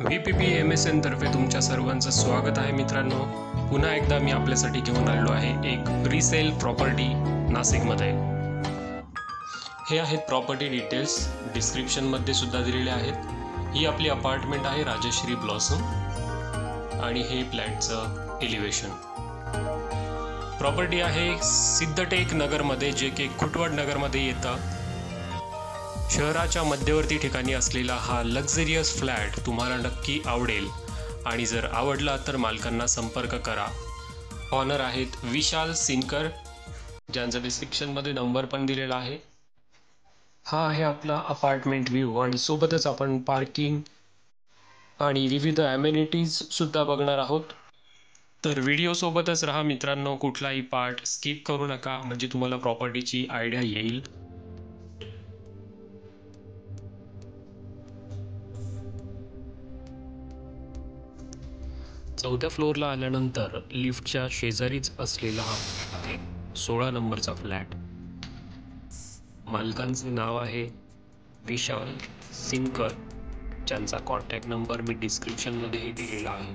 VPPMSN तर्फे तुमच्या सर्वांचं स्वागत आहे मित्रांनो. पुन्हा एकदा मी आपल्यासाठी घेऊन आलेलो आहे एक रिसेल प्रॉपर्टी नाशिकमध्ये. हे आहेत प्रॉपर्टी डिटेल्स, डिस्क्रिप्शनमध्ये सुद्धा दिलेले आहेत. ही आपली अपार्टमेंट आहे राजश्री ब्लॉसम आणि हे फ्लॅटचं एलिव्हेशन. प्रॉपर्टी आहे सिद्धटेक नगरमध्ये, जे की खुटवड नगरमध्ये येतं. शहराच्या मध्यवर्ती ठिकाणी असलेला हा लक्झरियस फ्लॅट तुम्हाला नक्की आवडेल आणि जर आवडला तर मालकांना संपर्क करा. ऑनर आहेत विशाल सिनकर, ज्यांचा डिस्क्रिप्शनमध्ये नंबर पण दिलेला आहे. हा आहे आपला अपार्टमेंट व्ह्यू आणि सोबतच आपण पार्किंग आणि विविध ॲमेनिटीज सुद्धा बघणार आहोत. तर व्हिडिओ सोबतच राहा मित्रांनो, कुठलाही पार्ट स्किप करू नका, म्हणजे तुम्हाला प्रॉपर्टीची आयडिया येईल. चौथ्या फ्लोअरला आल्यानंतर लिफ्टच्या शेजारीच असलेला हा आहे 16 नंबरचा फ्लॅट. मालकांचे नाव आहे विशाल सिनकर, ज्यांचा कॉन्टॅक्ट नंबर मी डिस्क्रिप्शनमध्येही दिलेला आहे.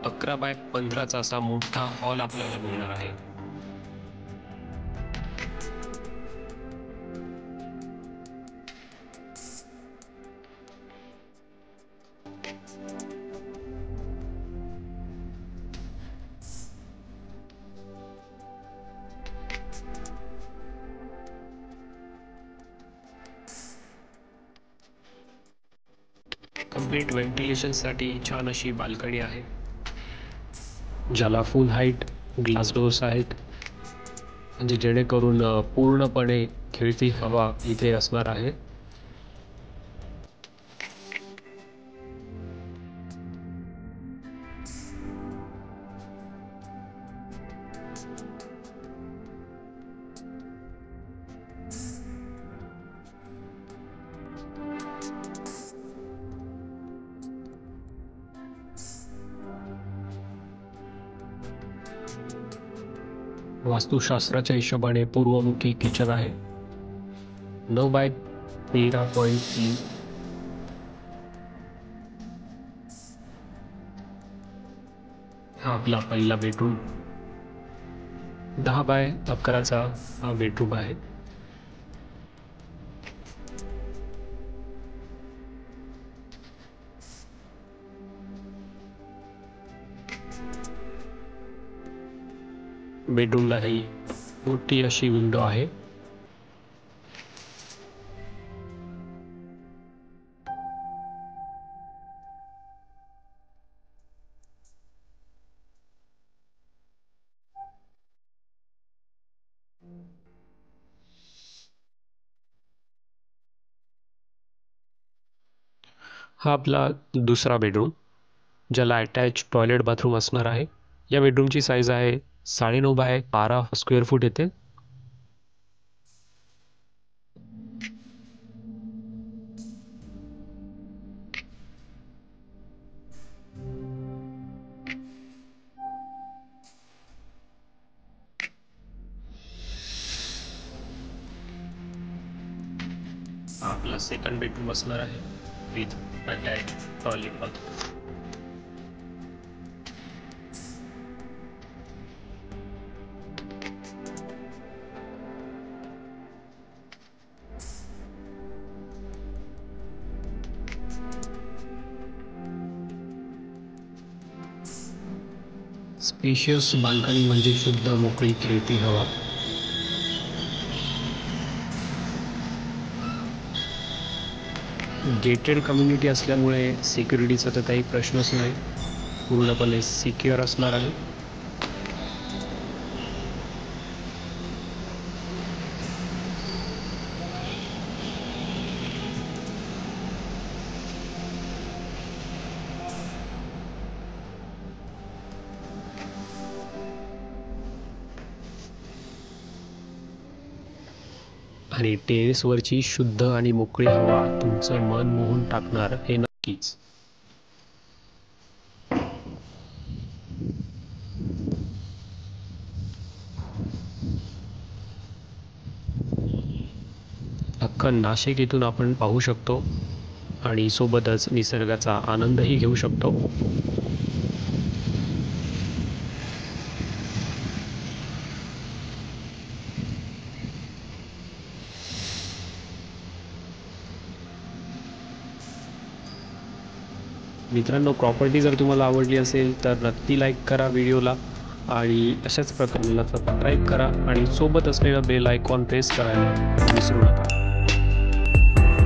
11x15चा असा मोठा हॉल आपल्याला मिळणार आहे. कंप्लीट व्हेंटिलेशनसाठी छान अशी बाल्कनी आहे, ज्याला फुल हाईट ग्लास डोर्स आहेत, म्हणजे जेणेकरून पूर्णपणे खेळती हवा इथे असणार आहे. वास्तुशास्त्राच्या हिशोबाने पूर्वमुखी किचन आहे. 9x13.3. हा आपला पहिला बेडरूम. 10x11चा हा बेडरूम आहे. बेडरूमला ही मोठी अशी विंडो आहे. हा आपला दुसरा बेडरूम, ज्याला अटॅच टॉयलेट बाथरूम असणार आहे. या बेडरूमची साईज आहे 9.5x12 स्क्वेअर फूट येते. आपला सेकंड बेडरूम असणार आहे with attach toilet bathroom. Spacious balcony म्हणजे शुद्ध मोकळी खेळती हवा. गेटेड कम्युनिटी असल्यामुळे सिक्युरिटीचा तर काही प्रश्नच नाही, पूर्णपणे सिक्युअर असणार आहे. आणि टेरेसवरची शुद्ध आणि मोकळी हवा तुमचं मन मोहून टाकणार हे नक्कीच. अख्खं नाशिक इथून आपण पाहू शकतो आणि सोबतच निसर्गाचा आनंदही घेऊ शकतो. मित्रांनो, प्रॉपर्टी जर तुम्हाला आवडली असेल तर नक्की लाईक करा व्हिडिओला आणि अशाच प्रकारे सबस्क्राईब करा आणि सोबत असलेला बेल आयकॉन प्रेस करायला विसरू नका.